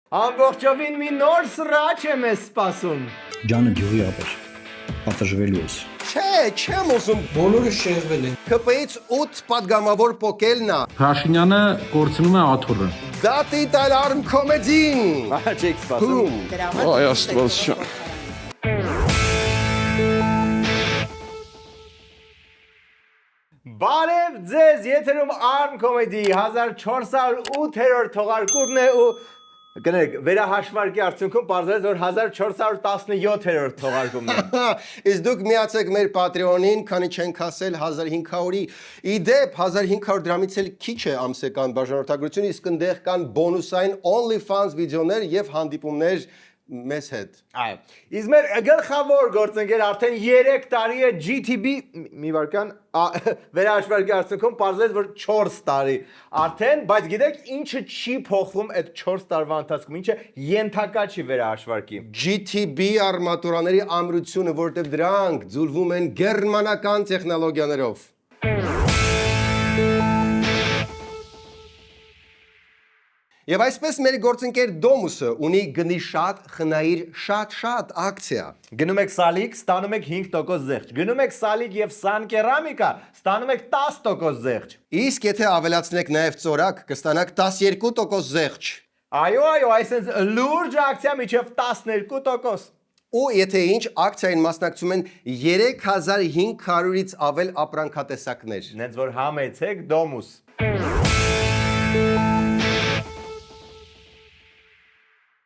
Ամբողջովին մի նոր սրաչ եմ ես սպասում։ Ջանը գյուղի ապեր, պատժվելու ես։ Չէ, չեմ ուզում։ Բոլորը շեղվել են։ ԿՊ-ից 8 падգամավոր փոկելն է։ Փաշինյանը կորցնում է աթոռը։ Դատի տալարմ կոմեդին։ Չեք սպասում։ Այ աստվածաշան։ Բարև ձեզ, եթերում Arm Comedy 1408-րդ թողարկումն է ու կներեք, վերահաշվարկի արդյունքում պարզվեց, որ 1417-րդ թողարկումն է։ Իսկ դուք միացեք մեր Patreon-ին, քանի չենք հասել 1500-ի։ Իդեպ 1500 դրամից էլ քիչ է ամսական բաժանորդագրություն, իսկ ընդեղ կան բոնուսային OnlyFans վիդեոներ եւ հանդիպումներ մեզ հետ։ Այո։ Իսկ մեր գլխավոր գործընկեր արդեն 3 տարի է GTB մի վարքան վերահաշվարկի արդյունքում պարզվեց, որ 4 տարի արդեն, բայց գիտեք, ինչը չի փոխվում այդ 4 տարվա ընթացքում, ինչը ենթակա չի վերահաշվարկի։ GTB արմատուրաների ամրությունը, որտեղ դրանք ձուլվում են գերմանական տեխնոլոգիաներով։ Եվ այսպես մեր գործընկեր Դոմուսը ունի գնի շատ, խնայիր շատ ակցիա։ Գնում եք սալիկ, ստանում եք 5% զեղչ։ Գնում եք սալիկ եւ սան կերամիկա, ստանում եք 10% զեղչ։ Իսկ եթե ավելացնեք նաև ծորակ, կստանաք 12% զեղչ։ Այո, այսինքն լուրջ ակցիա միջև 12%։ Ու եթե ինչ, ակցիային մասնակցում են 3500-ից ավել ապրանքատեսակներ։ Նենց որ համեցեք Դոմուս։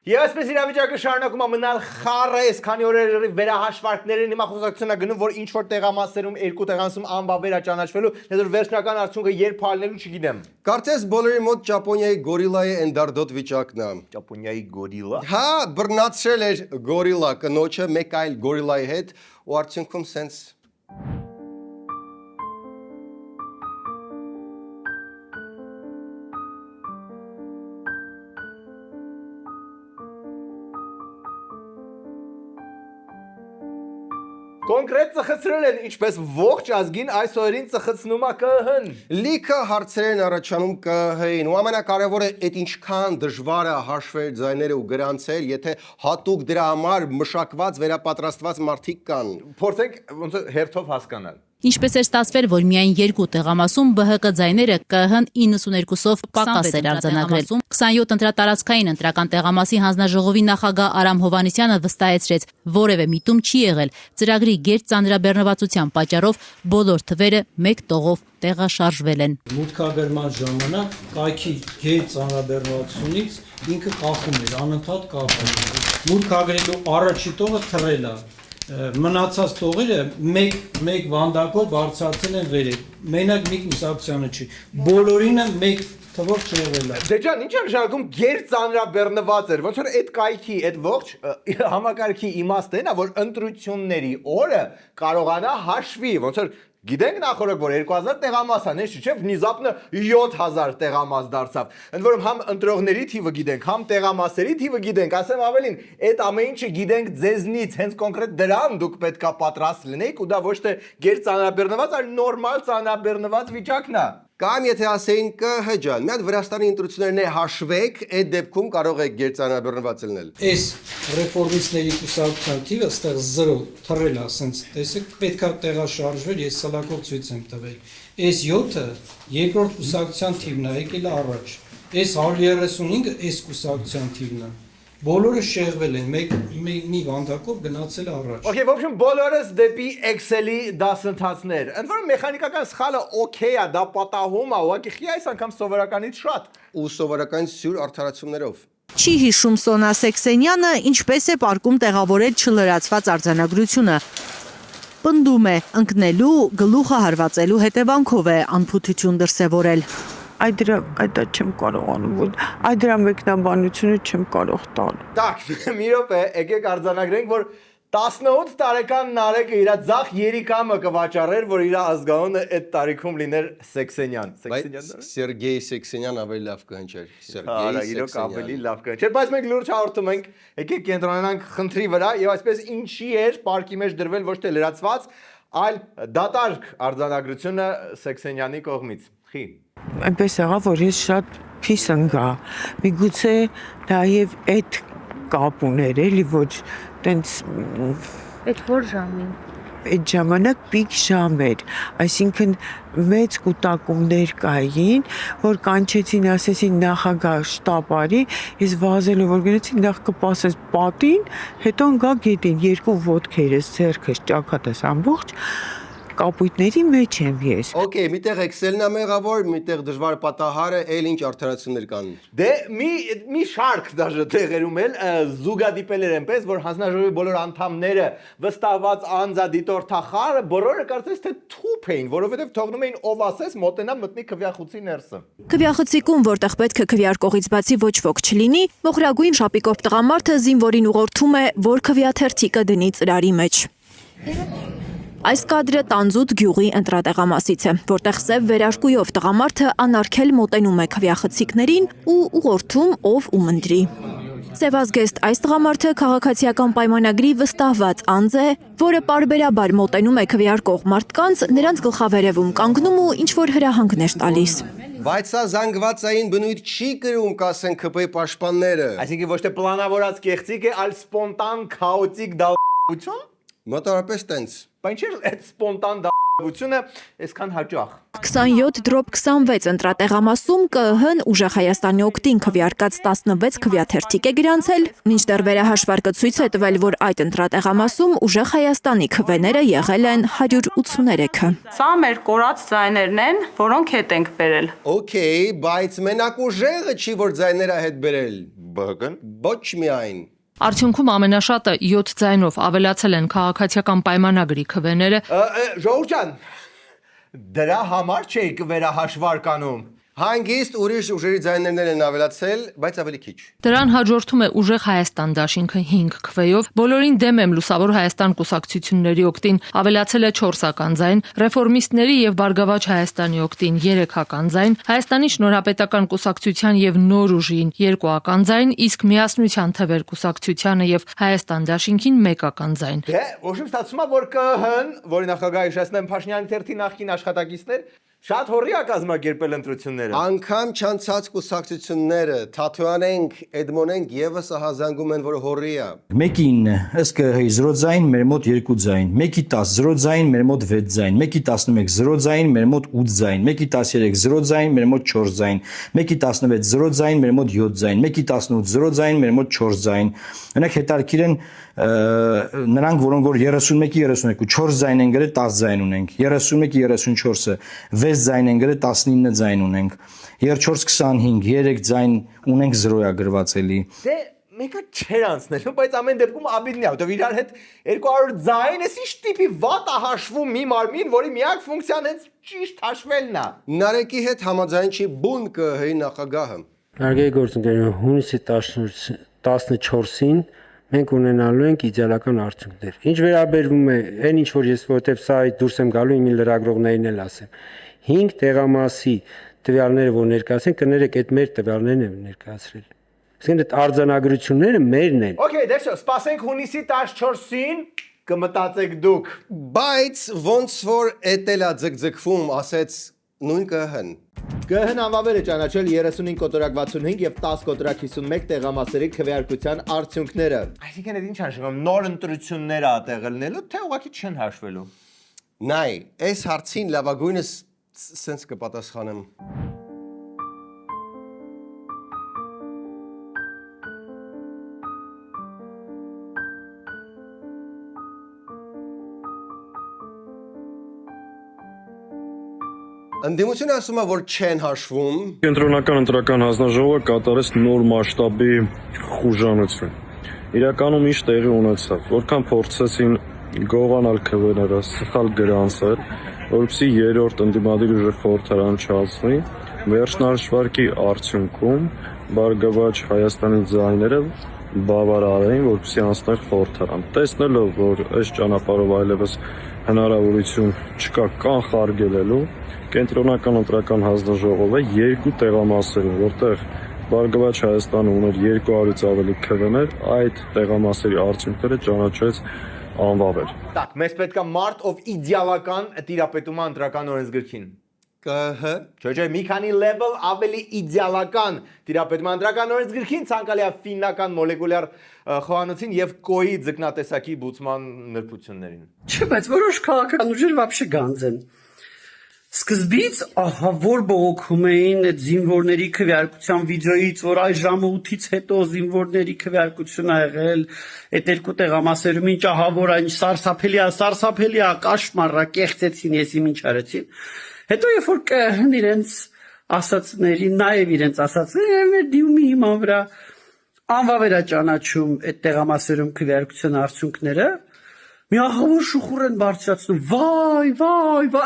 Եվ այսպես իրավիճակը շարունակում է մնալ խառը, այսքանի օրերի վերահաշվարկներին հիմա խոսակցությունն է գնում, որ ինչ որ տեղամասերում երկու տեղանցում անվավեր է ճանաչվելու, դեռ վերջնական արդյունքը երբ հալնելու չգիտեմ։ Կարծես բոլորի մոտ Ճապոնիայի գորիլայի էնդարդոտ վիճակն է։ Ճապոնիայի գորիլա։ Հա, բռնացրել էր գորիլա կնոջը մեկ այլ գորիլայի հետ ու արդյունքում սենց Կոնկրետ ծխացրել են, ինչպես ողջ ազգին այս օրերին ծխացնում է ԿՀ-ն։ լիքը հարցեր են առաջանում ԿՀ-ին ու ամենակարևորը այդ ինչքան դժվար է հաշվել ձայները ու գրանցել, եթե հատուկ դրա համար մշակված վերապատրաստված մարդիկ կան։ Փորձենք ոնց հերթով հասկանալ։ Ինչպես էր ստացվել, որ միայն երկու տեղամասում ԲՀԿ ձայները ԿՀ-ն 92-ով պակաս էր արձանագրել։ 27 ընտրատարածքային ընտրական տեղամասի հանձնաժողովի նախագահ Արամ Հովհաննիսյանը վստահեցրեց, որևէ միտում չի եղել։ Ծրագրի գերտ ծանրաբեռնվածության պատճառով բոլոր թվերը մեկ տողով տեղաշարժվել են։ Մուտքագրման ժամանակ կայքի գետ ծանրաբեռնվածությունից ինքը կախում էր, անընդհատ կախում էր։ Մուտքագրելու առաջի տողը թռել է։ Մնացած տողերը մեկ վանդակով բարձրացել են վերև։ Մենակ մի կուսակցությանը չի։ Բոլորինը մեկ թվով չեղել է։ Դե ջան, ինչ է նշանակում գերտ ծանրաբեռնված էր։ Ոնց որ այդ կայքի, այդ ողջ համակարգի իմաստն է, որ ընտրությունների օրը կարողանա հաշվի, ոնց որ գիտենք նախորդ որ 2000 տեղամաս է, նես չէ՞, внезапно 7000 տեղամաս դարձավ։ Ընդ որում համ ընտրողների թիվը գիտենք, համ տեղամասերի թիվը գիտենք, ասեմ ավելին, այդ ամեն ինչը գիտենք ձեզնից, հենց կոնկրետ դրան դուք պետքա պատրաստ լինեիք ու դա ոչ թե գերտ ծանրաբեռնված, այլ նորմալ ծանրաբեռնված վիճակն է։ Կամ եթե ասեին ԿՀ ջան, մի հատ Վրաստանի ընտրություններն է հաշվեք, այդ դեպքում կարող եք գերծանրաբեռնված լինել։ Այս ռեֆորմիստների կուսակցության թիվը ստեղ 0 թռել է, ասենց տեսեք, պետքա տեղաշարժվել, ես սալակով ցույց եմ տվել։ Այս 7-ը երկրորդ կուսակցության թիվն է, եկել է առաջ։ Այս 135-ը այս կուսակցության թիվն է։ Բոլորը շեղվել են, մի վանդակով գնացել առաջ։ Okay, в общем, բոլորս դեպի Excel-ի դասընթացներ։ Ընդ որում մեխանիկական սխալը օքեյ է, դա պատահում է, ուղղակի խի այս անգամ սովորականից շատ։ Ու սովորական սյուր արդարացումներով։ Չի հիշում Սոնա Սեքսենյանը, ինչպես է պարկում տեղավորել չլրացված արձանագրությունը։ Պնդում է, ընկնելու, գլուխը հարվածելու հետևանքով է անփութություն դրսևորել։ Այդ չեմ կարողանում, այդ դրա մեկնաբանությունը չեմ կարող տալ։ Так, մի րոպե, եկեք արձանագրենք, որ 18 տարեկան Նարեկը իր ձախ երիկամը կվաճառեր, որ իր ազգանունը այդ տարիքում լիներ Սեքսենյան։ Բայց Սերգեյ Սեքսենյան ավելի լավ կհնչեր։ Արա, իրոք ավելի լավ կհնչեր, բայց մենք լուրջ հաղորդում ենք, եկեք կենտրոնանանք խնդրի վրա եւ այսպես ինչի էր պարկի մեջ դրվել ոչ թե լրացված, այլ դատարկ արձանագրությունը Սեքսենյանի կողմից։ Խի։ Այնպես եղավ, որ ես շատ փիս ընկա։ Միգուցե նաև այդ կապ ուներ, էլի ոչ տենց Այդ որ ժամին։ այդ ժամանակ պիկ ժամ էր, այսինքն մեծ կուտակումներ կային, որ կանչեցին, ասեցին նախագահ շտաբ արի, ես վազելով որ գնացի նախ կպասես պատին, հետո գա գետին, երկու ոտքերս, ձեռքս, ճակատս ամբողջ կապույտների մեջ եմ ես։ Okay, միտեղ Excel-ն է մեղավոր, միտեղ դժվար պատահարը, էլ ինչ արդարացումներ կան։ Դե մի շարք դաժե տեղերում էլ զուգադիպել էր այնպես, որ հանձնաժողովի բոլոր անդամները վստահված անձադիտորդախար բոլորը կարծես թե թուփ էին, որովհետև թողնում էին ով ասես մոտենա մտնի քվյախուցի ներսը։ Քվյախցիկում, որտեղ պետք է քվյարկողից բացի ոչ ոք չլինի, մոխրագույն շապիկով տղամարդը զինվորին ուղղորդում է, որ քվյաթերթիկը դնի ծրարի մեջ։ Այս կադրը Տանձուտ գյուղի ընտրատեղամասից է, որտեղ սև վերարկուով տղամարդը անարգել մոտենում է քվյախցիկներին ու ուղղորդում ով ու մնդրի։ Սևազգեստ այս տղամարդը քաղաքացիական պայմանագրի վստահված անձ է, որը պարբերաբար մոտենում է քվյարկող մարդկանց, նրանց գլխավերևում կանգնում ու ինչ-որ հրահանգներ տալիս։ Բայց սա զանգվածային բնույթ չի կրում, կասեն ԿՊ պաշտպանները։ Այսինքն ոչ թե պլանավորած կեղծիք է, այլ սպոնտան քաոտիկ դալություն։ Մոտավորապես տենց։ Բայց չէ՞ այդ սպոնտան դալությունը այսքան հաճախ։ 27/26 ընտրատեղամասում ԿԸՀ-ն ուժեղ Հայաստանի օգտին քվյարկած 16 քվյաթերթիկ է գրանցել, մինչդեռ վերահաշվարկը ցույց է տվել, որ այդ ընտրատեղամասում ուժեղ Հայաստանի քվեները եղել են 183-ը։ Սա մեր կորած ձայներն են, որոնք հետ ենք բերել։ Okay, բայց մենակ ուժեղը չի որ ձայները հետ բերել։ ԲՀԿ-ն Ոչ միայն։ Արդյունքում ամենաշատը 7 ձայնով ավելացել են քաղաքացիական պայմանագրի քվեները։ Ժողովուրդ ջան, դրա համար չէի կվերահաշվարկանում։ Հանգիստ ուրիշ ուժերի ձայներներ են ավելացել, բայց ավելի քիչ։ Դրան հաջորդում է ուժեղ Հայաստան դաշինքը 5 քվեով, բոլորին դեմ եմ լուսավոր Հայաստան կուսակցությունների օգտին ավելացել է 4-ական ձայն, ռեֆորմիստների եւ Բարգավաճ Հայաստանի օգտին 3-ական ձայն, Հայաստանի շնորհապետական կուսակցության եւ Նոր ուժին 2-ական ձայն, իսկ Միասնության թվեր կուսակցությանը եւ Հայաստան դաշինքին 1-ական ձայն։ Դե, ոչմ ստացվում է, որ ԿՀ-ն, որի նախագահ Իշասնեմ Փաշինյանի թերթի նախկին աշխատակիցներ, շատ հորի է կազմակերպել ընտրությունները։ Անգամ չանցած կուսակցությունները Թաթոյանենք, Էդմոնենք եւս ահազանգում են, որ հորի է։ 1-9 ըստ ԿՀ-ի 0 ձայն, մեր մոտ 2 ձայն, 1-ի 10 0 ձայն, մեր մոտ 6 ձայն, 1-ի 11 0 ձայն, մեր մոտ 8 ձայն, 1-ի 13 0 ձայն, մեր մոտ 4 ձայն, 1-ի 16 0 ձայն, մեր մոտ 7 ձայն, 1-ի 18 0 ձայն, մեր մոտ 4 ձայն։ Նրանք հետարքիր են նրանք, որոնք որ 31-ի 32 4 ձայն են գրել, 10 ձայն ունենք, 31-ի 34-ը 6 ձայն են գրել, 19 ձայն ունենք, 34-25 3 ձայն ունենք 0-ա գրված էլի։ Դե մեկը չեր անցնելու, բայց ամեն դեպքում աբիդն է, որտեղ իրար հետ 200 ձայն էս ինչ տիպի վատ է հաշվում մի մարմին, որի միակ ֆունկցիան հենց ճիշտ հաշվելն է։ Նարեկի հետ համաձայն չի բուն ԿՀ-ի նախագահը։ Հարգելի գործընկերներ, հունիսի 14-ին մենք ունենալու ենք իդեալական արդյունքներ։ Ինչ վերաբերվում է այն ինչ որ ես որտեվ սա դուրս եմ գալու իմ լրագրողներին էլ ասեմ։ 5 տեղամասի տվյալները որ ներկայացեն, կներեք այդ մեր տվյալներն են ներկայացրել։ Այսինքն այդ արձանագրությունները մերն են։ Okay, դե շո, սպասենք հունիսի 14-ին կմտածեք դուք։ Բայց ոնց որ էտելա ձգձգվում, ասեց նույն ԿՀ-ն։ ԿՀ-ն անվավել է ճանաչել 35 կոտրակ 65 եւ 10 կոտրակ 51 տեղամասերի քվեարկության արդյունքները։ Այսինքն այդ ինչ հաշվում, նոր ընտրություններ ա տեղը լինելու, թե ուղղակի չեն հաշվելու։ Նայ, այս հարցին լավագույնս սենց կպատասխանեմ։ Ընդդիմությունը ասում է, որ չեն հաշվում։ Կենտրոնական ընտրական հանձնաժողովը կատարեց նոր մասշտաբի խուժանություն։ Իրականում ինչ տեղի ունեցավ, որքան փորձեցին գողանալ քվեները, սխալ գրանցել, որպեսզի երրորդ ընդդիմադիր ուժը խորհրդարան չացնի, վերջնահաշվարկի արդյունքում Բարգավաճ Հայաստանի ձայները բավարարային, որպեսզի անցներ խորհրդարան։ Տեսնելով, որ այս ճանապարհով այլևս հնարավորություն չկա կանխարգելելու, Կենտրոնական ընտրական հանձնաժողովը 2 տեղամասերում, որտեղ Բարգավաճ Հայաստանը ուներ 200-ից ավելի քվեներ, այդ տեղամասերի արդյունքները ճանաչեց անվավել։ Так, մեզ պետք է մարդ ով իդեալական տիրապետում է ընտրական օրենսգրքին։ ԿՀ Չէ, մի քանի level ավելի իդեալական տիրապետման դրական օրենսգրքին ցանկալի է ֆիննական մոլեկուլյար խոհանոցին եւ կոյի ձկնատեսակի բուծման նրբություններին։ Չէ, բայց որոշ քաղաքական ուժեր вообще գանձ են։ Սկզբից ահավոր բողոքում էին այդ զինվորների քվեարկության վիդեոից, որ այս ժամը 8-ից հետո զինվորների քվեարկություն ա եղել, այդ երկու տեղամասերում ինչ ահավոր այն սարսափելի է, կաշմար է, կեղծեցին, ես ինչ արեցին։ Հետո երբ որ ԿՀ-ն իրենց ասածներին, նաև իրենց ասածներին մեր դիմումի հիման վրա անվավեր է ճանաչում այդ տեղամասերում քվեարկության արդյունքները, մի ահավոր շուխուր են բարձրացնում, վայ,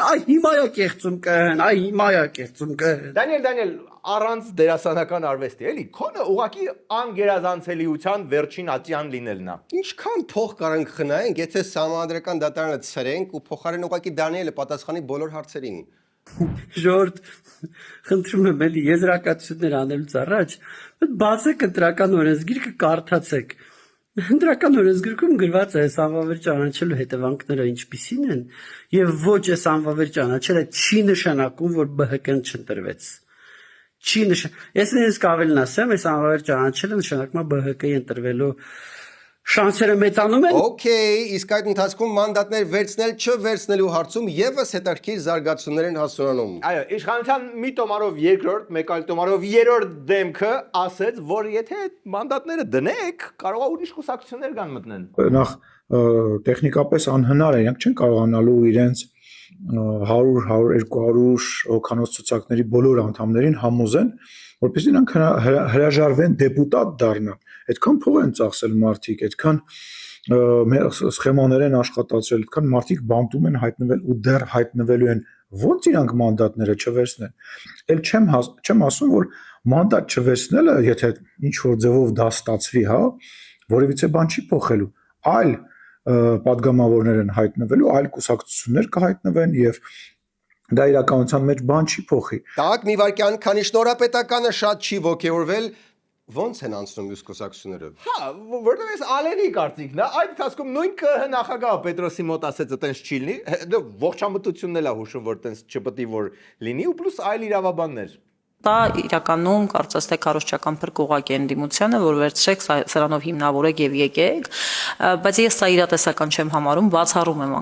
այ հիմա է կեղծում ԿՀ-ն, Դանիել, առանց դերասանական արվեստի, էլի, քոնը ուղղակի անգերազանցելիության վերջին ատյան լինելն է։ Ինչքան փող կարանք խնայենք, եթե Սահմանադրական դատարանը ցրենք ու փոխարեն ուղղակի Դանիելը պատասխանի բոլոր հարցերին։ Ժորդ, խնդրում եմ էլի եզրակացություններ անելուց առաջ, բացեք ընտրական օրենսգիրքը կարդացեք։ Ընտրական օրենսգրքում գրված է այս անվավեր ճանաչելու հետևանքները ինչպիսին են, եւ ոչ այս անվավեր ճանաչելը չի նշանակում, որ ԲՀԿ-ն չընտրվեց։ Ես նույնիսկ ավելին ասեմ, այս անվավեր ճանաչելը նշանակում է ԲՀԿ-ի ընտրվելու շանսերը մեծանում են։ Okay, իսկ այդ ընթացքում մանդատներ վերցնել չվերցնելու հարցում եւս հետաքրքիր զարգացումներ են հասունանում։ Այո, իշխանության մի տոմարով երկրորդ, մեկ այլ տոմարով երրորդ դեմքը ասեց, որ եթե այդ մանդատները դնեք, կարող է ուրիշ կուսակցություններ կան մտնեն։ Նախ տեխնիկապես անհնար է, իրենք չեն կարողանալու իրենց 100-200 հոգանոց ցուցակների բոլոր անդամներին համոզեն, որպեսզի նրանք հրաժարվեն դեպուտատ դառնան։ Այդքան փող են ծախսել մարդիկ, այդքան սխեմաներ են աշխատացրել, այդքան մարդիկ բանտում են հայտնվել ու դեռ հայտնվելու են, ոնց իրանք մանդատները չվերցնեն։ Էլ չեմ ասում, որ մանդատ չվերցնելը, եթե ինչ որ ձևով դա ստացվի, հա, որևիցե բան չի փոխելու, այլ պատգամավորներ են հայտնվելու, այլ կուսակցություններ կհայտնվեն եւ դա իրականության մեջ բան չի փոխի։ Так, մի վարքյան, քանի շնորհապետականը շատ չի ոգևորվել, ոնց են անցնում մյուս կուսակցությունները։ Հա, որտեղ էս Ալենի կարծիքն է, այդ ընթացքում նույն ԿՀ նախագահը Պետրոսի մոտ ասեց, այտենց չի լինի, դա ողջամտությունն էլ է հուշում, որ այտենց չպետք է որ լինի ու պլյուս այլ իրավաբաններ։ Դա իրականում կարծես թե քարոզչական փրկուղակ է ընդդիմությանը, որ վերցրեք սրանով հիմնավորեք եւ եկեք, բայց ես սա իրատեսական չեմ համարում, բացառում եմ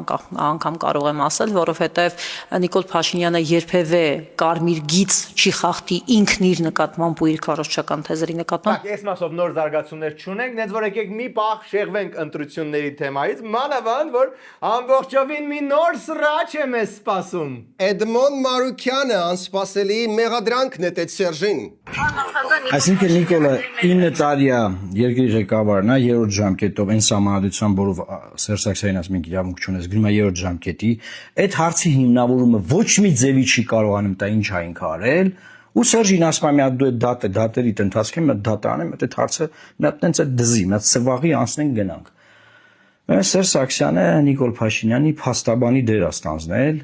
անգամ կարող եմ ասել, որովհետեւ Նիկոլ Փաշինյանը երբևէ կարմիր գիծ չի խախտի ինքն իր նկատմամբ ու իր քարոզչական թեզերի նկատմամբ։ Այս մասով նոր զարգացումներ չունենք, նենց որ եկեք մի պահ շեղվենք ընտրությունների թեմայից, մանավանդ որ ամբողջովին մի նոր սրաչ է մեզ սպասում։ Էդմոն Մարուկյանը անսպասելի մեղադրանքն է Սերժին։ Այսինքն Նիկոլը 9 տարի է երկրի ղեկավարն է, երրորդ ժամկետով այն սահմանադրության, որով Սերժ Սարգսյանին ասում ենք իրավունք չունես, գրում է երրորդ ժամկետի, այդ հարցի հիմնավորումը ոչ մի ձևի չի կարողանում տա ինչ այն կարել, ու Սերժին ասում է մի հատ դու այդ դատերի ընթացքում մի դատ անեմ, այդ հարցը մի հատ տենց այդ դզի, մի հատ սվաղի անցնենք գնանք։ Սերժ Սարգսյանը Նիկոլ Փաշինյանի փաստաբանի դեր է ստանձնել։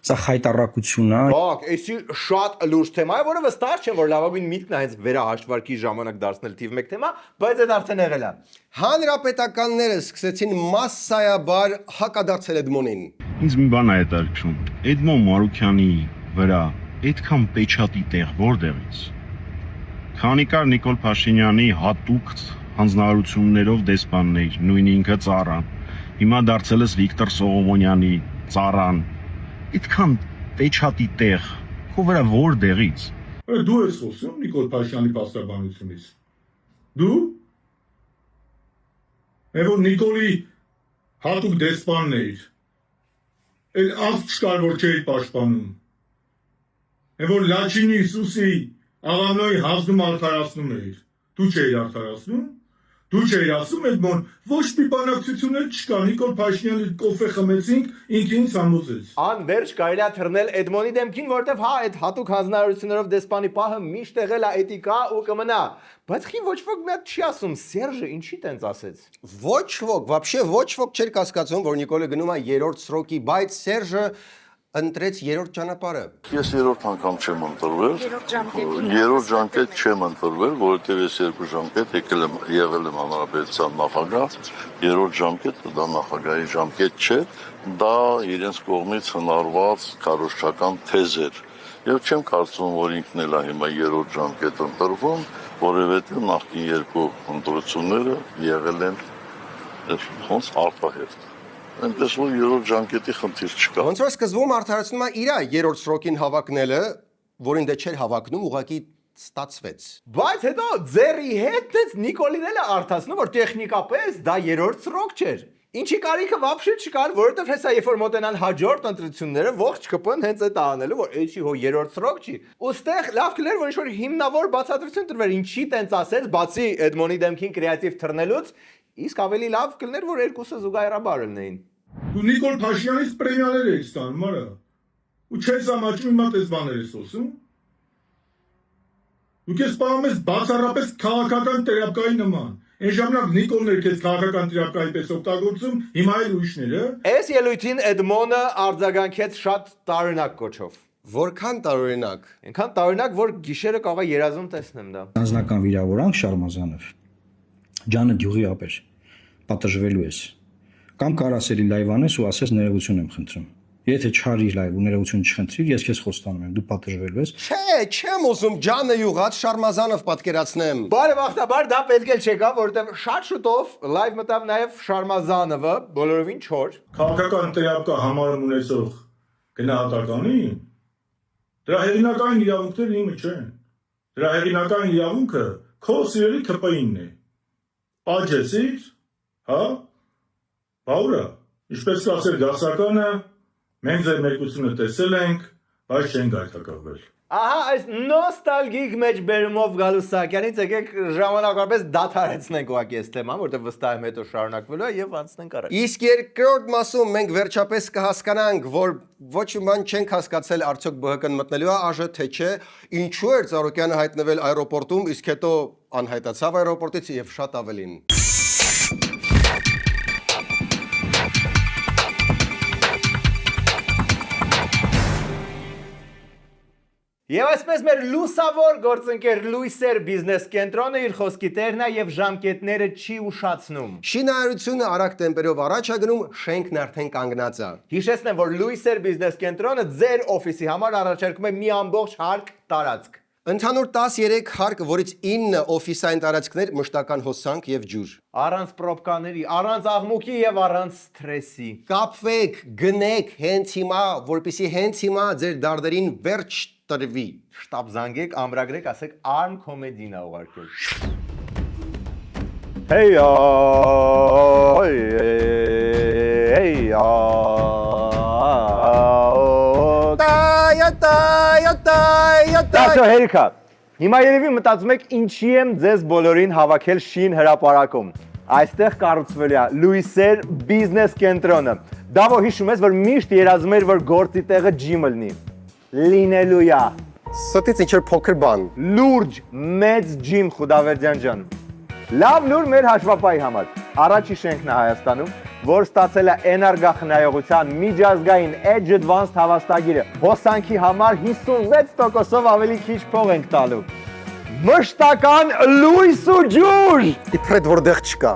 Սա խայտարակություն է։ Բակ, էսի շատ լուրջ թեմա է, որը վստահ չեմ, որ լավագույն միտքն է հենց վերահաշվարկի ժամանակ դարձնել թիվ 1 թեմա, բայց այդ արդեն եղել է։ Հանրապետականները սկսեցին massայաբար հակադարձել Էդմոնին։ Ինձ մի բան է հետաքրքրում։ Էդմոն Մարուկյանի վրա այդքան պեչատի տեղ որտեղից։ Քանի կար Նիկոլ Փաշինյանի հատուկ հանձնարարություններով դեսպաններ, նույն ինքը Ծառան։ Հիմա դարձել ես Վիկտոր Սողոմոնյանի Ծառան։ Այդքան պեչատի տեղ, քո վրա որտեղից։ Դու ես խոսում Նիկոլ Փաշինյանի փաստաբանությունից։ Դու։ Եվ Նիկոլի հատուկ դեսպանն էիր։ Էլ ասք չկար որ չէի պաշտպանում։ Եվ որ Լաչինի Հիսուսի աղանոյի հանձնում արդարացնում էիր։ Դու չէիր արդարացնում։ Դու չէիր ասում Էդմոն, ոչ մի բանակցություններ չկա, Նիկոլ Փաշինյանը կոֆե խմեցինք, ինքին համոզեց։ Անverջ կարելի է թռնել Էդմոնի դեմքին, որովհետև հա այդ հատուկ հանձնարարություններով դեսպանի պահը միշտ եղել է էթիկա ու կմնա։ Բայց խի ոչ ոք մի հատ չի ասում, Սերժը ինչի տենց ասեց։ Ոչ ոք, вообще ոչ ոք չէր կասկածում, որ Նիկոլը գնում է երրորդ սրոկի, բայց Սերժը ընտրեց երրորդ ճանապարհը։ Ես երրորդ անգամ չեմ ընտրվել։ Երրորդ ժամկետ չեմ ընտրվել, որովհետև ես երկու ժամկետ եղել եմ հանրապետության նախագահ, երրորդ ժամկետը դա նախագահի ժամկետ չէ, դա իրենց կողմից հնարված քարոզչական թեզ էր։ Եվ չեմ կարծում, որ ինքն էլ է հիմա երրորդ ժամկետ ընտրվում, որովհետև նախկին երկու ընտրությունները եղել են ոնց արտահերթ։ Այնպես որ երրորդ ժամկետի խնդիր չկա։ Ոնց որ սկզբում արդարացնում է իր երրորդ սրոկին հավակնելը, որին դե չէր հավակնում, ուղղակի ստացվեց։ Բայց հետո ձերի հետ դες Նիկոլին էլ է արդացնում, որ տեխնիկապես դա երրորդ սրոկ չէր։ Ինչի կարիքը вообще չկար, որովհետև հեսա երբ որ մոտենան հաջորդ ընտրությունները, ողջ ԿՊ-ն հենց այդ անելու, որ էջի հո երրորդ սրոկ չի։ Ոստեղ լավ կլեր, որ ինչ-որ հիմնավոր բացատրություն տրվեր, ինչի տենց ասեց, բացի Էդմոնի դեմքին կրեատիվ թռնելուց, իսկ ավելի լավ կլներ, որ երկուսը զուգահեռաբար լինեին։ Դու Նիկոլ Փաշինյանից պրեմիաներ ես ստանում, արա։ Ու չես ամաչում հիմա տես բաներ ես ասում։ Դու քեզ սպառում ես բացառապես քաղաքական տերապկայի նման։ Այն ժամանակ Նիկոլն էր քեզ քաղաքական տերապկայի պես օգտագործում, հիմա էլ ուրիշները։ Այս ելույթին Էդմոնը արձագանքեց շատ տարօրինակ կոչով։ Որքան տարօրինակ։ Այնքան տարօրինակ, որ գիշերը կարող է երազում տեսնեմ դա։ Անձնական վիրավորանք Շարմազանով։ Ջանը դյուղի ապեր։ Պատժվելու ես։ Կամ կարաս էլի լայվ անես ու ասես ներողություն եմ խնդրում։ Եթե չարի լայվ ու ներողություն չխնդրիր, ես քեզ խոստանում եմ, դու պատժվելու ես։ Չէ, չեմ ուզում ջանը յուղած Շարմազանով պատկերացնեմ։ Բարեբախտաբար դա պետք է չեկա, որովհետև շատ շուտով լայվ մտավ նաև Շարմազանովը, բոլորովին չոր։ Քաղաքական տերապկա համարում ունեցող գնահատականի դրա հեղինակային իրավունքներն իմը չեն։ Դրա հեղինակային իրավունքը քո սիրելի ԿՊ-ինն է։ Պաճեցից, հա? Բաուրա, ինչպես կասեր դասականը, մենք ձեր մեկությունը տեսել ենք, բայց չենք գայթակղվել։ Ահա այս նոստալգիկ մեջբերումով գալու Սահակյանից եկեք ժամանակապես դադարեցնենք ուղղակի այս թեման, որտեղ վստահ եմ հետո շարունակվելու է եւ անցնենք առաջ։ Իսկ երկրորդ մասում մենք վերջապես կհասկանանք, որ ոչ ոք չենք հասկացել արդյոք ԲՀԿ-ն մտնելու է ԱԺ թե չէ, ինչու էր Ծառուկյանը հայտնվել аэроպորտում, իսկ հետո անհայտացավ аэроպորտից եւ շատ ավելին։ Եվ այսպես մեր լուսավոր գործընկեր Լուիսեր բիզնես կենտրոնը իր խոսքի տերն է եւ ժամկետները չի ուշացնում։ Շինարարությունը արագ տեմպերով առաջ է գնում, շենքն արդեն կանգնած է։ Հիշեցնեմ, որ Լուիսեր բիզնես կենտրոնը ձեր օֆիսի համար առաջարկում է մի ամբողջ հարկ տարածք։ Ընդհանուր 13 հարկ, որից 9 օֆիսային տարածքներ, մշտական հոսանք եւ ջուր։ Առանց պրոբկաների, առանց աղմուկի եւ առանց սթրեսի։ Կապվեք, գնեք հենց հիմա, որպեսզի հենց հիմա ձեր դարդերին վերջ տրվի։ Շտաբ զանգեք, ամրագրեք, ասեք Arm Comedy-ն է ուղարկել։ Դաշո հերիքա։ Հիմա երևի մտածում եք ինչի եմ ձեզ բոլորին հավաքել Շին հրապարակում։ Այստեղ կառուցվել է Լուիսեր բիզնես կենտրոնը։ Դա որ հիշում ես, որ միշտ երազում էր, որ գործի տեղը ջիմը լինի։ Լինելու է։ Ստից ինչ-որ փոքր բան։ Լուրջ, մեծ ջիմ Խուդավերդյան ջան։ Լավ լուր մեր հաշվապայի համար։ Առաջի շենքն է Հայաստանում, որ ստացել է էներգախնայողության միջազգային Edge Advanced հավաստագիրը։ Հոսանքի համար 56%-ով ավելի քիչ փող ենք տալու։ Մշտական լույս ու ջուր։ Իբրեդ որտեղ չկա։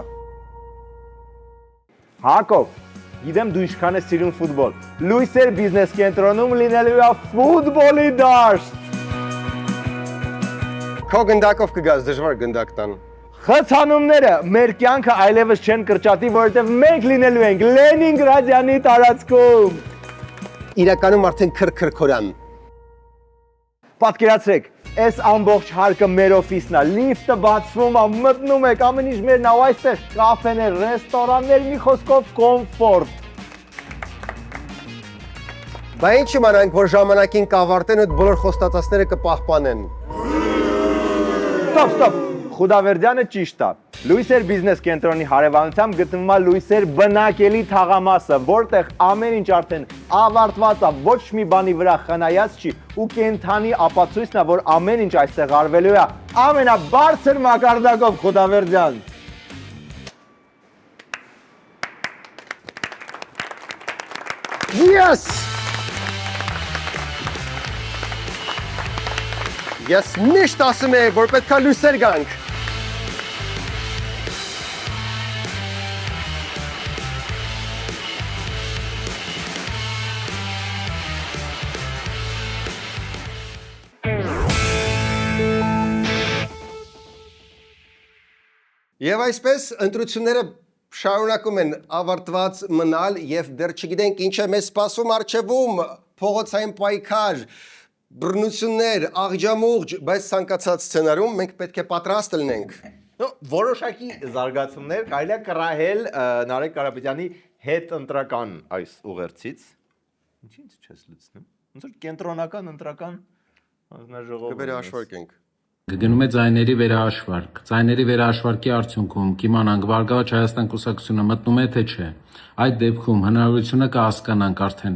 Հակով, գիտեմ դու ինչքան ես սիրում ֆուտբոլ։ Լուիսեր բիզնես կենտրոնում լինելու է ֆուտբոլի դաշտ։ Քո գնդակով կգաս, դժվար գնդակ տան։ Խցանումները մեր կյանքը այլևս չեն կրճատի, որովհետև մենք լինելու ենք Լենինգրադյանի տարածքում։ Իրականում արդեն քրքրքորան։ Պատկերացրեք, այս ամբողջ հարկը մեր օֆիսն է, լիֆտը բացվում է, մտնում եք, ամեն ինչ մերն է, ու այստեղ կաֆեներ, ռեստորաններ, մի խոսքով կոմֆորտ։ Բա ինչ իմանանք, որ ժամանակին կավարտեն ու բոլոր խոստացածները կպահպանեն։ Ստոպ։ Խուդավերդյանը ճիշտ է։ Լուիսեր բիզնես կենտրոնի հարևանությամբ գտնվում է Լուիսեր բնակելի թաղամասը, որտեղ ամեն ինչ արդեն ավարտված է, ոչ մի բանի վրա խնայած չի ու կենթանի ապացույցն է, որ ամեն ինչ այստեղ արվելու է ամենաբարձր մակարդակով Խուդավերդյան։ Yes! Ես միշտ ասում եմ, որ պետք է լույսեր գանք։ Եվ այսպես ընտրությունները շարունակում են ավարտված մնալ եւ դեռ չգիտենք ինչ է մեզ սպասում առջևում, փողոցային պայքար, բռնություններ, աղջամուղջ, բայց ցանկացած սցենարում մենք պետք է պատրաստ լինենք։ Որոշակի զարգացումներ կարելի է կռահել Նարեկ Կարապետյանի հետ ընտրական այս ուղերձից։ Ինչի՞ց չես լցնում։ Ոնց որ կենտրոնական ընտրական հանձնաժողով։ Կվերահաշվարկենք։ Գնում է ձայների վերահաշվարկ։ Ձայների վերահաշվարկի արդյունքում կիմանանք Բարգավաճ Հայաստան կուսակցությունը մտնում է թե չէ։ Այդ դեպքում հնարավորությունը կհասկանանք արդեն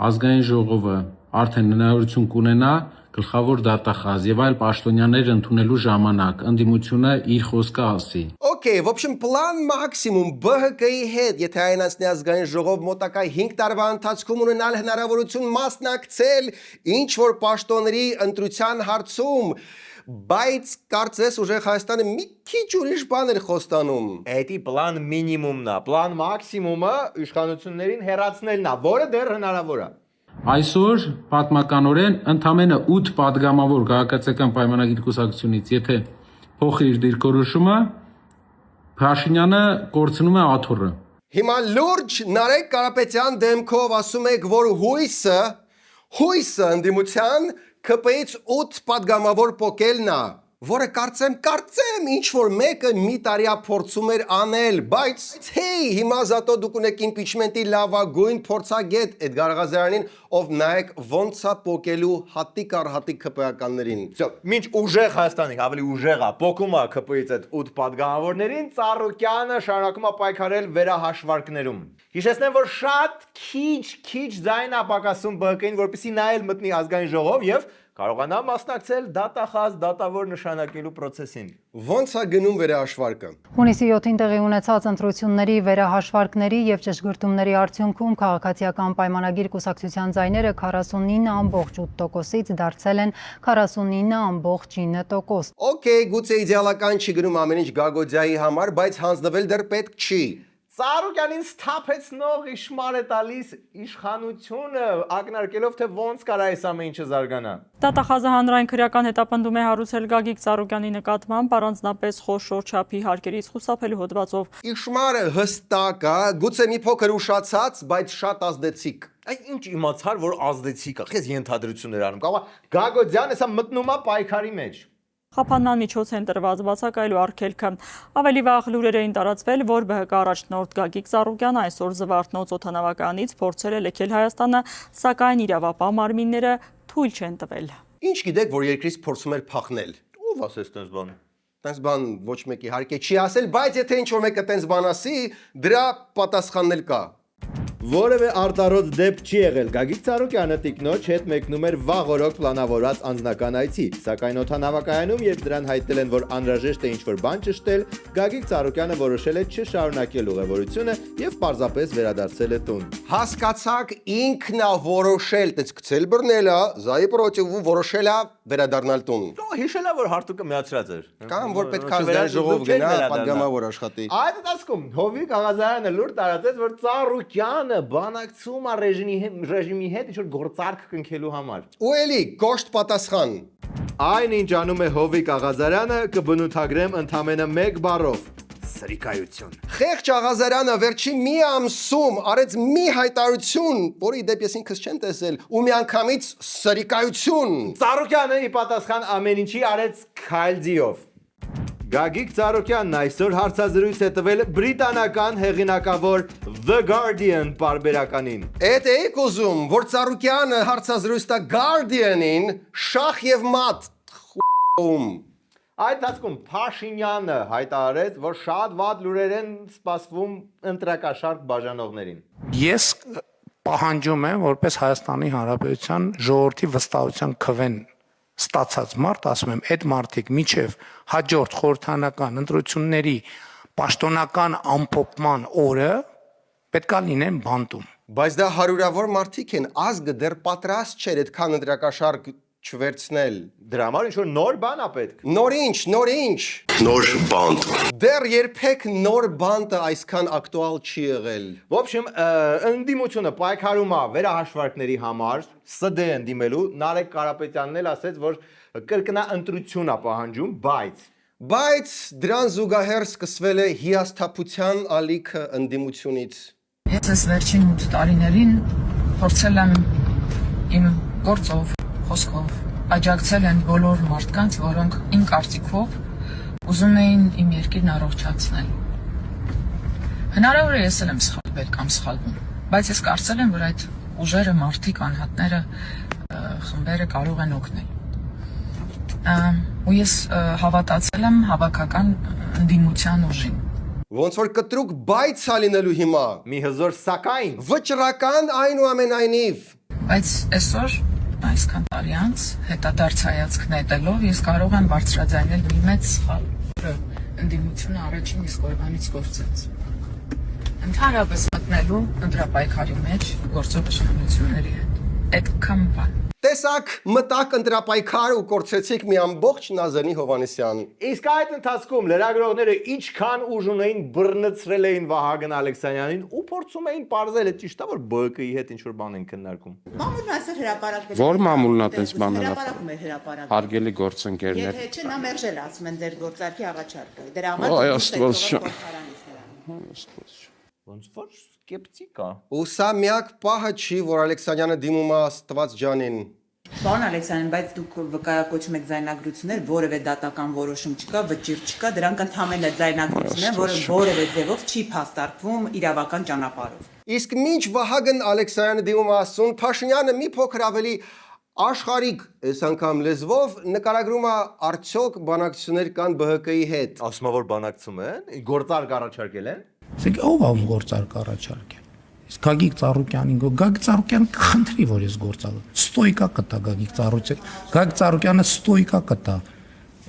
ազգային ժողովը արդեն հնարավորություն կունենա գլխավոր դատախազ եւ այլ պաշտոնյաներ ընդունելու ժամանակ ընդդիմությունը իր խոսքը ասի։ Okay, в общем, план максимум ԲՀԿ-ի հետ, եթե այն անցնի ազգային ժողով մոտակա 5 տարվա ընթացքում ունենալ հնարավորություն մասնակցել ինչ որ պաշտոնների ընտրության հարցում, բայց կարծես ուժեղ Հայաստանը մի քիչ ուրիշ բան էր խոստանում։ Էդի պլան մինիմումն է, պլան մաքսիմումը իշխանություններին հեռացնելն է, որը դեռ հնարավոր է։ Այսօր պատմականորեն ընդամենը 8 падգամավոր քաղաքացիական պայմանագիր կուսակցությունից, եթե փոխի իր դիրքորոշումը, Փաշինյանը կորցնում է աթոռը։ Հիմա լուրջ Նարեկ Կարապետյան դեմքով ասում եք, որ հույսը ընդդիմության ԿՊ-ից 8 падգամավոր փոկելն է, որը կարծեմ ինչ որ մեկը մի տարիա փորձում էր անել, բայց hey, հիմա զատո դուք ունեք impeachment-ի լավագույն փորձագետ Էդգար Ղազարյանին, ով նայեք ոնց է փոկելու հատիկ առ հատիկ ԿՊ-ականներին։ Մինչ ուժեղ Հայաստանի ավելի ուժեղ է, փոքում է ԿՊ-ից այդ 8 падգամավորներին, Ծառուկյանը շարունակում է պայքարել վերահաշվարկներում։ Հիշեցնեմ, որ շատ քիչ ձայն է պակասում ԲՀԿ-ին, որպեսզի նա էլ մտնի ազգային ժողով եւ կարողանա մասնակցել դատախազ դատավոր նշանակելու process-ին։ Ոնց է գնում վերահաշվարկը։ Հունիսի 7-ին տեղի ունեցած ընտրությունների վերահաշվարկների եւ ճշգրտումների արդյունքում քաղաքացիական պայմանագիր կուսակցության ձայները 49.8%-ից դարձել են 49.9%։ Okay, գուցե իդեալական չի գնում ամեն ինչ Գագոձյայի համար, բայց հանձնվել դեռ պետք չի։ Ծառուկյանին սթափեցնող իշմար է տալիս իշխանությունը, ակնարկելով թե ոնց կարա այս ամեն ինչը զարգանա։ Դատախազը հանրային քրեական հետապնդում է հարուցել Գագիկ Ծառուկյանի նկատմամբ առանձնապես խոշոր չափի հարկերից խուսափելու հոդվածով։ Իշմարը հստակ է, գուցե մի փոքր ուշացած, բայց շատ ազդեցիկ։ Այն ինչ իմացար, որ ազդեցիկ է, քեզ ենթադրություններ անում։ Կարող Գագոձյանը սա մտնում է պայքարի մեջ։ Խափանման միջոց են տրված բացակայելու արգելքը։ Ավելի վաղ լուրեր էին տարածվել, որ ԲՀԿ առաջնորդ Գագիկ Ծառուկյանը այսօր Զվարթնոց օդանավականից փորձել է լքել Հայաստանը, սակայն իրավապահ մարմինները թույլ չեն տվել։ Ինչ գիտեք, որ երկրից փորձում էր փախնել։ Ո՞վ ասես տես բան։ Տես բան ոչ մեկի իհարկե չի ասել, բայց եթե ինչ որ մեկը տես բան ասի, դրա պատասխանն էլ կա։ Որևէ արտարոց դեպք չի եղել։ Գագիկ Ծառուկյանը տիկնոջ հետ մեկնում էր վաղօրոք պլանավորած անձնական այցի, սակայն օդանավակայանում, երբ դրան հայտնել են, որ անհրաժեշտ է ինչ-որ բան ճշտել, Գագիկ Ծառուկյանը որոշել է չշարունակել ուղևորությունը եւ պարզապես վերադարձել է տուն։ Հասկացաք, ինքն է որոշել, տես գցել բռնելա, զայի պրոտիվ ու որոշել է վերադառնալ տուն։ Հիշելա, որ հարտուկը միացրած էր։ Կամ որ պետք է ազգային ժողով գնա, падգամավոր աշխատի։ Այդ դասքում Հովիկ Ղազարյանը լուր տարածեց, որ Ծառուկյանը բանակցում է ռեժիմի հետ ինչ-որ գործարք կնքելու համար։ Ու էլի կոշտ պատասխան։ Այն ինչ անում է Հովիկ Ղազարյանը կբնութագրեմ ընդամենը մեկ բառով՝ սրիկայություն։ Խեղճ Ղազարյանը վերջին մի ամսում արեց մի հայտարարություն, որի դեպ ես ինքս չեմ տեսել, ու միանգամից սրիկայություն։ Ծառուկյանը ի պատասխան ամեն ինչի արեց քայլձիով։ Գագիկ Ծառուկյանն այսօր հարցազրույց է տվել բրիտանական հեղինակավոր The Guardian պարբերականին։ Էդ էիք ուզում, որ Ծառուկյանը հարցազրույց տա Guardian-ին շախ եւ մատ խ**ում։ Այդ դասքում Փաշինյանը հայտարարեց, որ շատ վատ լուրեր են սպասվում ընտրակաշարք բաժանողներին։ Ես պահանջում եմ, որպես Հայաստանի Հանրապետության ժողովրդի վստահության քվեն ստացած մարդ, ասում եմ, այդ մարդիկ միջև հաջորդ խորհրդանական ընտրությունների պաշտոնական ամփոփման օրը պետքա լինեն բանտում։ Բայց դա հարյուրավոր մարդիկ են, ազգը դեռ պատրաստ չէր այդքան ընտրակաշարք չվերցնել։ Դրա համար ինչ-որ նոր բան է պետք։ Նոր ինչ։ Նոր բանտ։ Դեռ երբեք նոր բանտը այսքան ակտուալ չի եղել։ В общем, ընդդիմությունը պայքարում է վերահաշվարկների համար, ՍԴ ընդդիմելու, Նարեկ Կարապետյանն էլ ասեց, որ կրկնա ընտրություն է պահանջում, բայց Բայց դրան զուգահեռ սկսվել է հիասթափության ալիքը ընդդիմությունից։ Ես այս վերջին 8 տարիներին փորձել եմ իմ գործով, խոսքով աջակցել են բոլոր մարդկանց, որոնք իմ կարծիքով ուզում էին իմ երկիրն առողջացնել։ Հնարավոր է ես էլ եմ սխալվել կամ սխալվում, բայց ես կարծել եմ, որ այդ ուժերը, մարդիկ, անհատները, խմբերը կարող են օգնել։ Ու ես հավատացել եմ հավաքական ընդդիմության ուժին։ Ոնց որ կտրուկ բայց ալինելու հիմա։ Մի հզոր սակայն վճռական այնուամենայնիվ։ Բայց այսօր այսքան տարի անց հետադարձ հայացք նետելով ես կարող եմ բարձրաձայնել մի մեծ սխալ, որը ընդդիմությունը առաջին իսկ օրվանից գործեց։ Ընդհանրապես մտնելու ընտրապայքարի մեջ գործող իշխանությունների հետ։ Այդքան բան։ Տեսակ մտակ ընտրապայքար ու կորցրեցիք մի ամբողջ Նազանի Հովանեսյան։ Իսկ այդ ընթացքում լրագրողները ինչքան ուժ ունեին բռնցրել էին Վահագն Ալեքսանյանին ու փորձում էին պարզել, է ճիշտ է որ ԲԿ-ի հետ ինչ որ բան են քննարկում։ Մամուլն այսօր հրապարակվել։ Որ մամուլն է տես բան հրապարակում է հրապարակում։ Հարգելի գործընկերներ։ Եթե չէ նա մերժել ասում են ձեր գործարքի առաջարկը։ Դրա համար Ոնց որ սկեպտիկ է։ Ու սա միակ պահը չի, որ Ալեքսանյանը դիմում է Աստված ջանին։ Պարոն Ալեքսանյան, բայց դուք վկայակոչում եք ձայնագրություններ, որևէ դատական որոշում չկա, վճիռ չկա, դրանք ընդհանրապես ձայնագրություններ են, որը որևէ ձևով չի փաստարկվում իրավական ճանապարհով։ Իսկ մինչ Վահագն Ալեքսանյանը դիմում է Աստծուն, Փաշինյանը մի փոքր ավելի աշխարհիկ այս անգամ լեզվով նկարագրում է արդյոք բանակցություններ կան ԲՀԿ-ի հետ։ Ասում որ բանակցում են, գործարք առաջարկել են։ Իսկ ով ամ գործարք առաջարկել։ Իսկ Գագիկ Ծառուկյանին Գագիկ Ծառուկյանը կխնդրի, որ ես գործարք ստոյկա կտա Գագիկ Ծառուկյանը։ Գագիկ Ծառուկյանը ստոյկա կտա,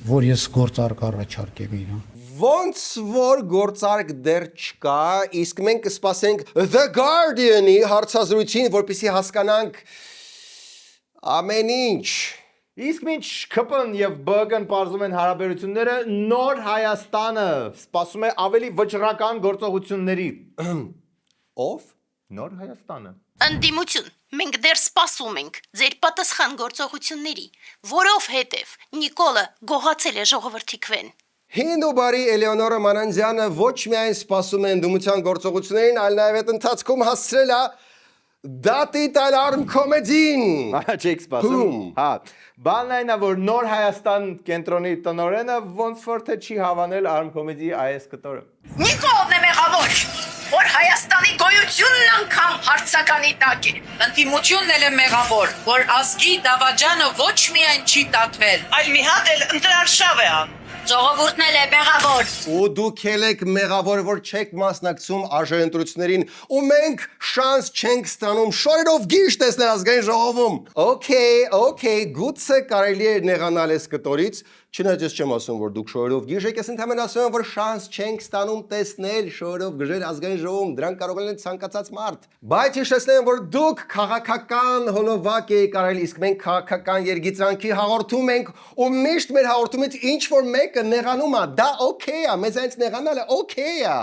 որ ես գործարք առաջարկեմ իրան։ Ոնց որ գործարք դեռ չկա, իսկ մենք կսպասենք The Guardian-ի հարցազրույցին, որպեսզի հասկանանք ամեն ինչ։ Իսկ մինչ ԿՊ-ն եւ ԲՀԿ-ն պարզում են հարաբերությունները, նոր Հայաստանը սպասում է ավելի վճռական գործողությունների։ Ով? Նոր Հայաստանը։ Ընդդիմություն, մենք դեռ սպասում ենք ձեր պատասխան գործողությունների, որովհետև Նիկոլը գողացել է ժողովրդի քվեն։ Հին ու բարի Էլեոնորա Մանանձյանը ոչ միայն սպասում է ընդդիմության գործողություններին, այլ նաև այդ ընթացքում հասցրել է դատի տալ արմ կոմեդին։ Չեք սպասում։ Հա, բանն այն է, որ նոր Հայաստան կենտրոնի տնօրենը ոնց որ թե չի հավանել արմ կոմեդիի այս կտորը։ Նիկոլն է մեղավոր, որ Հայաստանի գոյությունն անգամ հարցականի տակ է։ Ընդդիմությունն էլ է մեղավոր, որ ազգի դավաճանը ոչ միայն չի տատվել, Այլ մի հատ էլ ընտրարշավ է ան։ Ժողովուրդն էլ է մեղավոր։ Ու դուք եք մեղավոր, որ չեք մասնակցում արժանընտրություններին, ու մենք շանս չենք ստանում շորերով գիշ տեսնել ազգային ժողովում։ Okay, գուցե կարելի է նեղանալ այս կտորից, չնայած ես չեմ ասում, որ դուք շորերով գիժ եք, ես ընդհանրապես ասում եմ, որ շանս չենք ստանում տեսնել շորերով գժել ազգային ժողովում, դրանք կարող են ցանկացած մարդ։ Բայց հիշեցնեմ, որ դուք քաղաքական հոլովակ եք կարելի, իսկ մենք քաղաքական երգիծանքի հաղորդում ենք, ու միշտ մեր հաղորդումից ինչ որ մեկը նեղանում է, դա okay է, մեզ այնց նեղանալը okay է։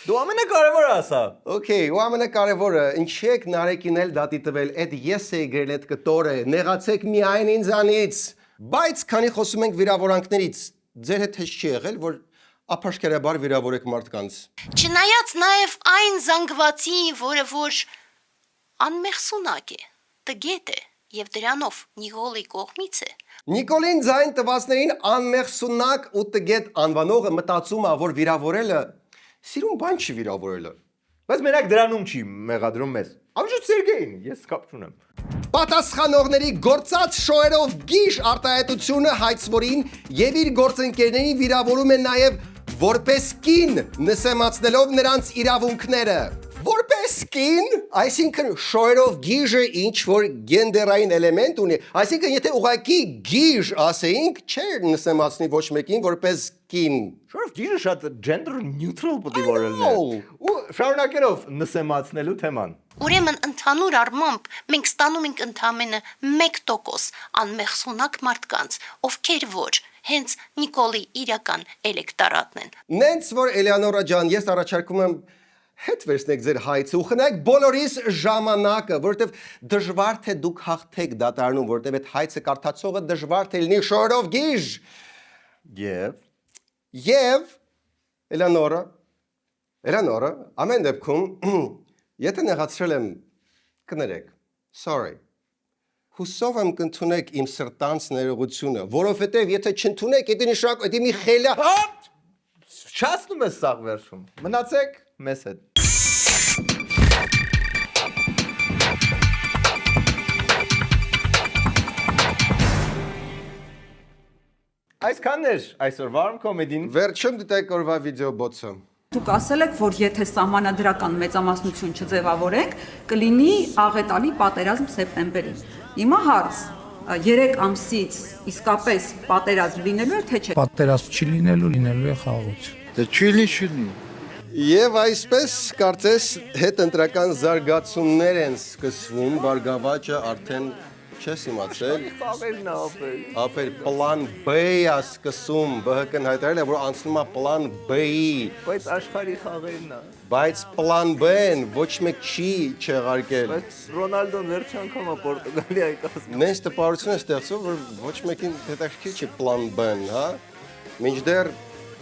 Դու ամենակարևորը ասա։ Okay, ու ամենակարևորը, ինչի եք Նարեկին էլ դատի տվել, այդ ես էի գրել այդ կտորը, նեղացեք միայն ինձանից։ Բայց քանի խոսում ենք վիրավորանքներից, ձեր հետ հեշտ չի եղել, որ ապաշխարաբար վիրավորեք մարդկանց։ Չնայած նաև այն զանգվածի, որը որ անմեղսունակ է, տգետ է եւ դրանով Նիկոլի կողմից է։ Նիկոլին ձայն տվածներին անմեղսունակ ու տգետ անվանողը մտածում է, որ վիրավորելը սիրուն բան չի վիրավորելը։ Բայց մենակ դրանում չի մեղադրում մեզ։ Ամենից Սերգեյին, ես կապ չունեմ։ Պատասխանողների գործած շոերով գիշ արտահայտությունը հայցվորին եւ իր գործընկերներին վիրավորում են նաեւ որպես կին, նսեմացնելով նրանց իրավունքները։ Որպես կին, այսինքն շոերով գիժը ինչ որ գենդերային էլեմենտ ունի, այսինքն եթե ուղղակի գիժ ասեինք, չէր նսեմացնի ոչ մեկին որպես կին։ Շորով գիժը շատ gender neutral պետք է որելն է։ Ու շարունակելով նսեմացնելու թեման։ Ուրեմն ընդհանուր առմամբ մենք ստանում ենք ընդամենը 1% անմեղսունակ մարդկանց, ովքեր որ հենց Նիկոլի իրական էլեկտորատն են։ Նենց որ Էլեոնորա ջան, ես առաջարկում եմ հետ վերցնեք ձեր հայցը ու խնայեք բոլորիս ժամանակը, որովհետև դժվար թե դուք հաղթեք դատարանում, որովհետև այդ հայցը կարդացողը դժվար թե լինի շորով գիժ։ Եվ Էլանորը ամեն դեպքում եթե նեղացրել եմ կներեք sorry հուսով եմ կընդունեք իմ սրտանց ներողությունը որովհետև եթե չընդունեք դա նշանակում է մի խելա Չասնում ես սաղ վերջում։ Մնացեք մեզ հետ։ Այսքանն էր այսօր Warm Comedy-ին։ Վերջում դիտեք օրվա վիդեո բոցը։ Դուք ասել եք, որ եթե սահմանադրական մեծամասնություն չձևավորենք, կլինի աղետալի պատերազմ սեպտեմբերին։ Հիմա հարց 3 ամսից իսկապես պատերազմ լինելու է թե չէ։ Պատերազմ չի լինելու է խաղաղություն։ Դե չի։ Եվ այսպես կարծես հետընտրական զարգացումներ են սկսվում, Բարգավաճը արդեն չես իմացել։ Ապեր պլան B-ը սկսում, ԲՀԿ-ն հայտարարել է, որ անցնում է պլան B-ի։ Բայց աշխարհի խաղերն է։ Բայց պլան B-ն ոչ մեկ չի չեղարկել։ Բայց Ռոնալդոն վերջ անգամ է Պորտուգալիայի կազմում։ Մենք տպավորություն է ստեղծում, որ ոչ մեկին հետաքրքիր չի պլան B-ն, հա։ Մինչդեռ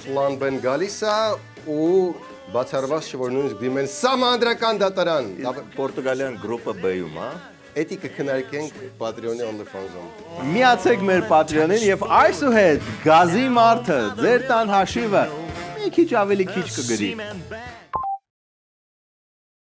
պլան B-ն գալիս է ու բացառված չէ, որ նույնիսկ դիմեն սահմանադրական դատարան։ Պորտուգալիան գրուպը B-ում, հա։ Էդի կքննարկենք Patreon-ի OnlyFans-ում։ Միացեք մեր Patreon-ին եւ այսուհետ գազի մարդը ձեր տան հաշիվը մի քիչ ավելի քիչ կգրի։